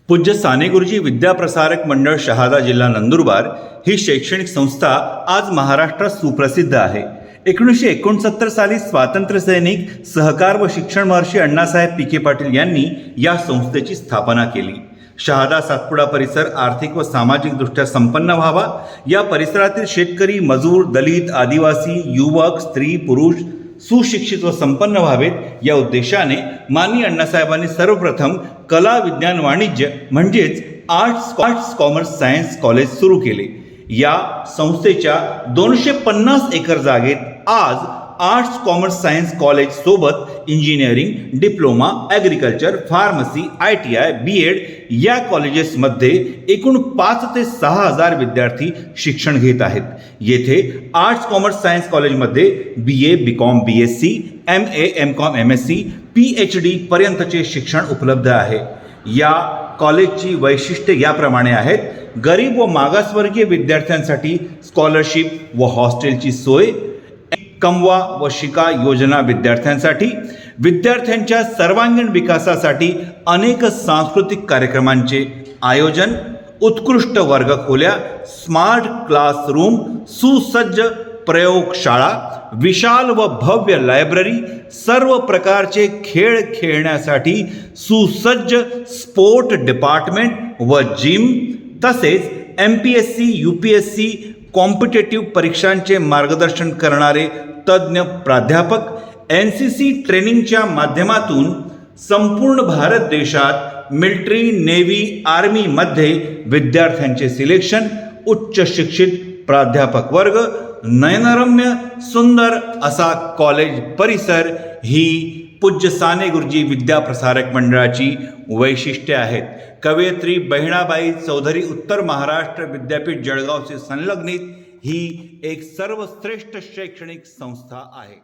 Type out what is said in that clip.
पूज्य साने गुरुजी विद्याप्रसारक मंडळ शहादा जिल्हा नंदुरबार ही शैक्षणिक संस्था आज महाराष्ट्रात सुप्रसिद्ध आहे। 1969 साली स्वातंत्र्य सैनिक, सहकार व शिक्षण महर्षी अण्णासाहेब पीके पाटील यांनी या संस्थेची स्थापना केली। शहादा सातपुडा परिसर आर्थिक व सामाजिकदृष्ट्या संपन्न व्हावा, या परिसरातील शेतकरी, मजूर, दलित, आदिवासी, युवक, स्त्री, पुरुष सुशिक्षित व संपन्न व्हावेत या उद्देशाने माननीय अण्णासाहेबांनी सर्वप्रथम कला, विज्ञान, वाणिज्य म्हणजेच आर्ट्स कॉमर्स सायन्स कॉलेज सुरू केले। या संस्थेच्या 250 एकर जागेत आज आर्ट्स कॉमर्स सायन्स कॉलेज सोबत engineering, diploma, agriculture, pharmacy, ITI, BEd या कॉलेजेसमध्ये एकूण 5 ते 6 हजार विद्यार्थी शिक्षण घेत आहेत। येथे आर्ट्स कॉमर्स सायन्स कॉलेजमध्ये BA, BCom, BSc, MA, MCom, MSc, PhD पर्यंतचे शिक्षण उपलब्ध आहे। या कॉलेजची वैशिष्ट्ये याप्रमाणे आहेत: गरीब व मागासवर्गीय विद्यार्थ्यांसाठी स्कॉलरशिप व हॉस्टेलची सोय, कमवा व शिका योजना विद्यार्थ्यांसाठी, विद्यार्थ्यांच्या सर्वांगीण विकासासाठी अनेक सांस्कृतिक कार्यक्रमांचे आयोजन, उत्कृष्ट वर्गखोल्या, स्मार्ट क्लासरूम, सुसज्ज प्रयोगशाळा, विशाल व भव्य लायब्ररी, सर्व प्रकारचे खेळ खेळण्यासाठी सुसज्ज स्पोर्ट डिपार्टमेंट व जिम, तसेच MPSC, UPSC कॉम्पिटेटिव्ह परीक्षांचे मार्गदर्शन करणारे तज्ज्ञ प्राध्यापक, NCC ट्रेनिंगच्या माध्यमातून संपूर्ण भारत देशात मिलिटरी, नेव्ही, आर्मीमध्ये विद्यार्थ्यांचे सिलेक्शन, उच्च शिक्षित प्राध्यापक वर्ग, नयनरम्य सुंदर असा कॉलेज परिसर ही पूज्य साने गुरुजी विद्याप्रसारक मंडळाची वैशिष्ट्ये आहेत। कवयित्री बहिणाबाई चौधरी उत्तर महाराष्ट्र विद्यापीठ जळगावशी संलग्नित ही एक सर्वश्रेष्ठ शैक्षणिक संस्था आहे।